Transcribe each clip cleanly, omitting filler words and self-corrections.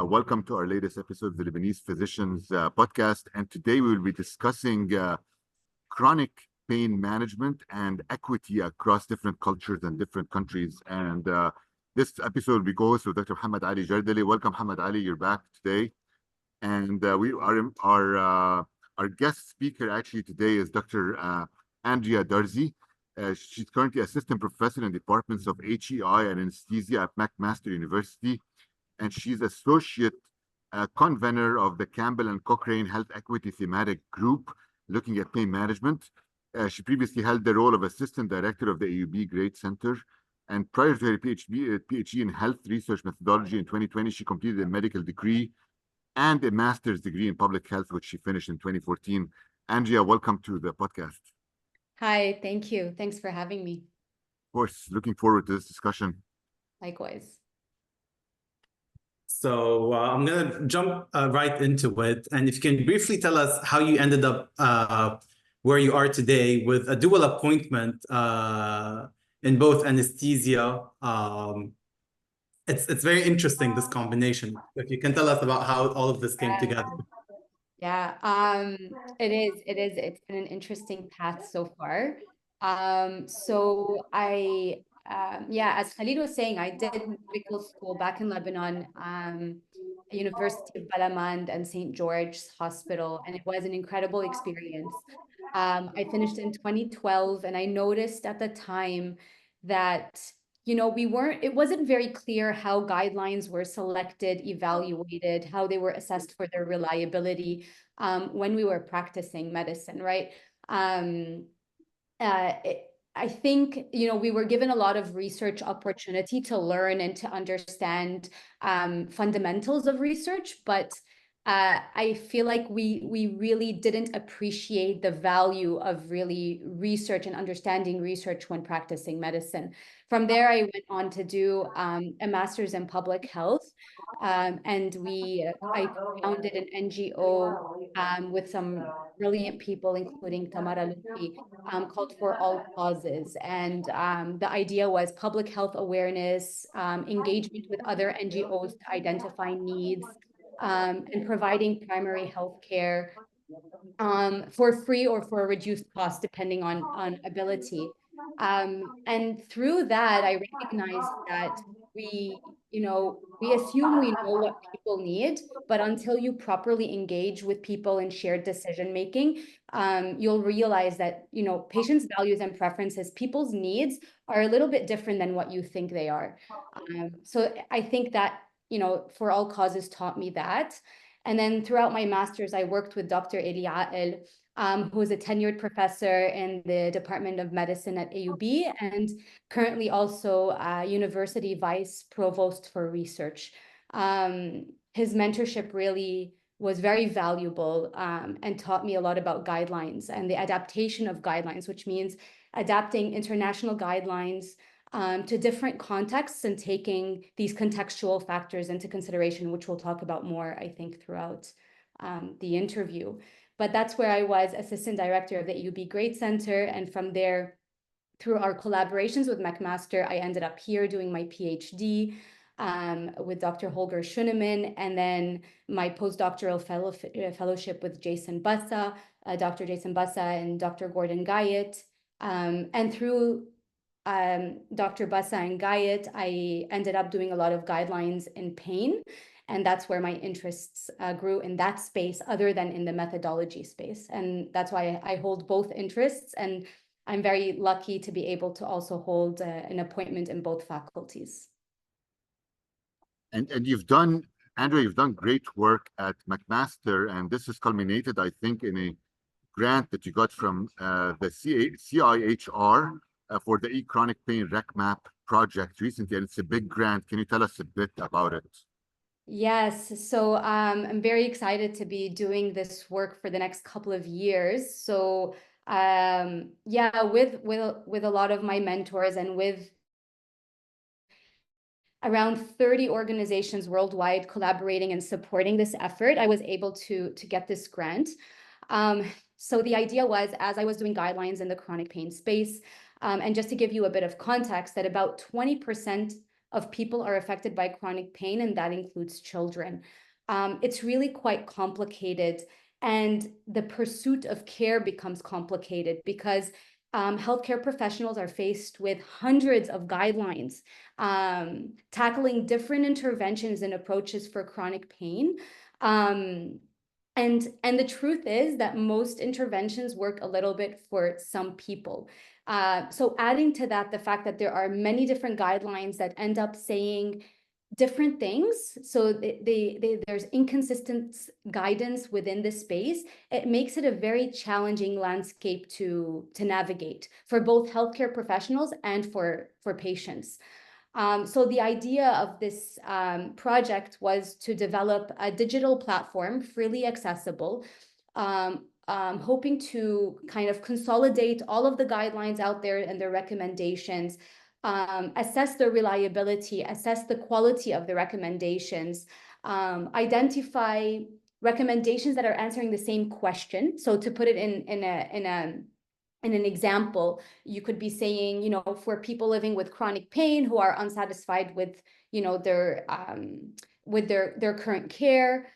Welcome to our latest episode of the Lebanese Physicians Podcast. And today we will be discussing chronic pain management and equity across different cultures and different countries. And this episode will be co-hosted with Dr. MohammadAli Jardaly. Welcome, MohammadAli. You're back today. And our guest speaker actually today is Dr. Andrea Darzi. She's currently assistant professor in departments of HEI and anesthesia at McMaster University, and she's associate convener of the Campbell and Cochrane Health Equity Thematic Group looking at pain management. She previously held the role of assistant director of the AUB Great Center, and prior to her PhD in health research methodology in 2020, she completed a medical degree and a master's degree in public health, which she finished in 2014. Andrea, welcome to the podcast. Hi, thank you. Thanks for having me. Of course, looking forward to this discussion. Likewise. So I'm going to jump right into it. And if you can briefly tell us how you ended up where you are today with a dual appointment in both anesthesia. It's very interesting, this combination. If you can tell us about how all of this came together. Yeah, it is. It's been an interesting path so far. As Khalid was saying, I did medical school back in Lebanon, University of Balamand and St. George's Hospital, and it was an incredible experience. I finished in 2012, and I noticed at the time that it wasn't very clear how guidelines were selected, evaluated, how they were assessed for their reliability when we were practicing medicine, right? I think, we were given a lot of research opportunity to learn and to understand fundamentals of research, but I feel like we really didn't appreciate the value of really research and understanding research when practicing medicine. From there, I went on to do a master's in public health, and I founded an NGO with some brilliant people, including Tamara Lutfi, called For All Causes. And the idea was public health awareness, engagement with other NGOs to identify needs, and providing primary health care for free or for a reduced cost, depending on ability. And through that, I recognized that we assume we know what people need, but until you properly engage with people in shared decision-making, you'll realize that, patients' values and preferences, people's needs are a little bit different than what you think they are. So I think that, For All Causes taught me that. And then throughout my master's, I worked with Dr. Eli Ael, who is a tenured professor in the Department of Medicine at AUB and currently also University Vice Provost for Research. His mentorship really was very valuable and taught me a lot about guidelines and the adaptation of guidelines, which means adapting international guidelines to different contexts and taking these contextual factors into consideration, which we'll talk about more, I think, throughout the interview. But that's where I was assistant director of the AUB Great Center. And from there, through our collaborations with McMaster, I ended up here doing my PhD with Dr. Holger Schunemann, and then my postdoctoral fellowship with Jason Bassa, Dr. Jason Bassa and Dr. Gordon Guyett. And through Dr. Bassa and Guyett, I ended up doing a lot of guidelines in pain. And that's where my interests grew in that space, other than in the methodology space. And that's why I hold both interests. And I'm very lucky to be able to also hold an appointment in both faculties. And Andrea, you've done great work at McMaster, and this is culminated, I think, in a grant that you got from the CIHR for the e-chronic pain RecMap project recently, and it's a big grant. Can you tell us a bit about it? Yes, so I'm very excited to be doing this work for the next couple of years. So with a lot of my mentors and with around 30 organizations worldwide collaborating and supporting this effort, I was able to get this grant. So the idea was, as I was doing guidelines in the chronic pain space, and just to give you a bit of context, that about 20% of people are affected by chronic pain, and that includes children. It's really quite complicated, and the pursuit of care becomes complicated because healthcare professionals are faced with hundreds of guidelines tackling different interventions and approaches for chronic pain. And the truth is that most interventions work a little bit for some people. So adding to that, the fact that there are many different guidelines that end up saying different things, so there's inconsistent guidance within this space. It makes it a very challenging landscape to navigate for both healthcare professionals and for patients. So the idea of this project was to develop a digital platform, freely accessible, hoping to kind of consolidate all of the guidelines out there and their recommendations, assess the reliability, assess the quality of the recommendations, identify recommendations that are answering the same question. So to put it in an example, you could be saying, you know, for people living with chronic pain who are unsatisfied with, you know, their current care,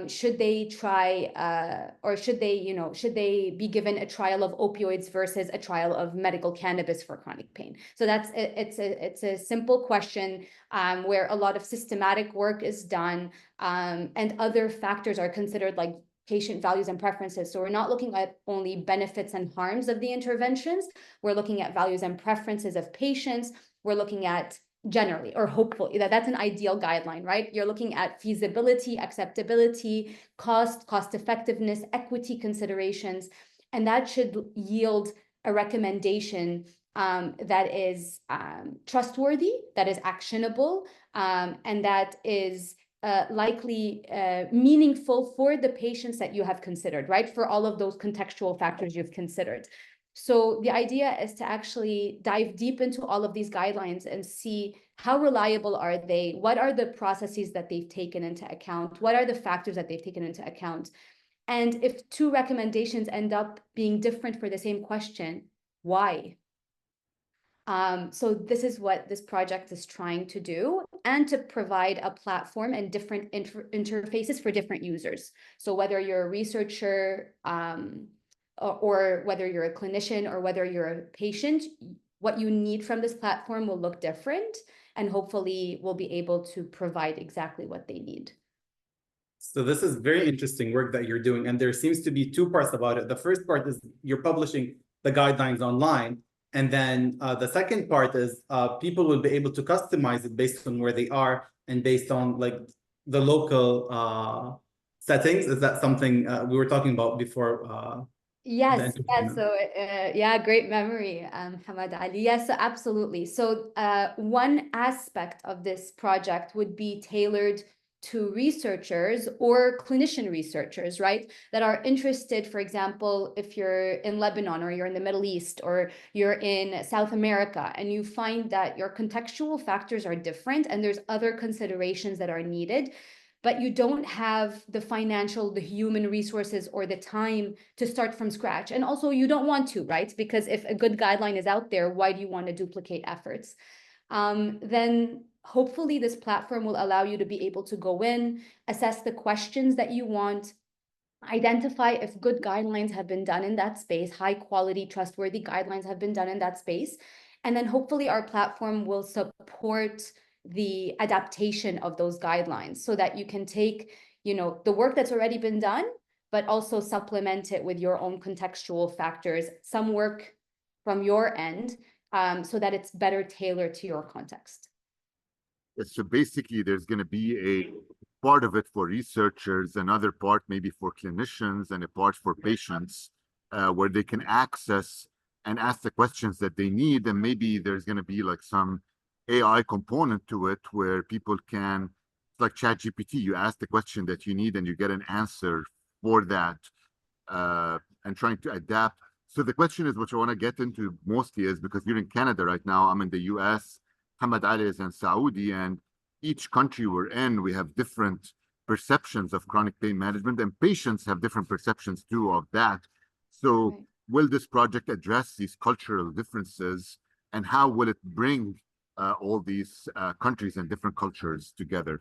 should they try or should they be given a trial of opioids versus a trial of medical cannabis for chronic pain? So it's a simple question where a lot of systematic work is done, and other factors are considered, like patient values and preferences. So we're not looking at only benefits and harms of the interventions. We're looking at values and preferences of patients. We're looking at generally, or hopefully, that's an ideal guideline, right? You're looking at feasibility, acceptability, cost effectiveness, equity considerations, and that should yield a recommendation that is trustworthy, that is actionable, and that is likely meaningful for the patients that you have considered, right? For all of those contextual factors you've considered. So the idea is to actually dive deep into all of these guidelines and see how reliable are they? What are the processes that they've taken into account? What are the factors that they've taken into account? And if two recommendations end up being different for the same question, why? So this is what this project is trying to do, and to provide a platform and different interfaces for different users. So whether you're a researcher, or whether you're a clinician, or whether you're a patient, what you need from this platform will look different, and hopefully we'll be able to provide exactly what they need. So this is very interesting work that you're doing, and there seems to be two parts about it. The first part is you're publishing the guidelines online, and then the second part is people will be able to customize it based on where they are and based on like the local settings. Is that something we were talking about before? Yes, yeah, so yeah, great memory, MohammadAli. Yes, so absolutely. So one aspect of this project would be tailored to researchers or clinician researchers, right, that are interested, for example, if you're in Lebanon, or you're in the Middle East, or you're in South America, and you find that your contextual factors are different and there's other considerations that are needed, but you don't have the financial, the human resources, or the time to start from scratch. And also you don't want to, right? Because if a good guideline is out there, why do you want to duplicate efforts? Then hopefully this platform will allow you to be able to go in, assess the questions that you want, identify if good guidelines have been done in that space, high quality, trustworthy guidelines have been done in that space. And then hopefully our platform will support the adaptation of those guidelines, so that you can take, you know, the work that's already been done, but also supplement it with your own contextual factors, some work from your end, so that it's better tailored to your context. So basically, there's going to be a part of it for researchers, another part maybe for clinicians, and a part for patients, where they can access and ask the questions that they need. And maybe there's going to be like some AI component to it, where people can, it's like ChatGPT, you ask the question that you need and you get an answer for that, and trying to adapt. So the question is, which I want to get into mostly, is because you're in Canada right now, I'm in the US, MohammadAli is in Saudi, and each country we're in, we have different perceptions of chronic pain management, and patients have different perceptions too of that. So Right. will this project address these cultural differences, and how will it bring all these countries and different cultures together.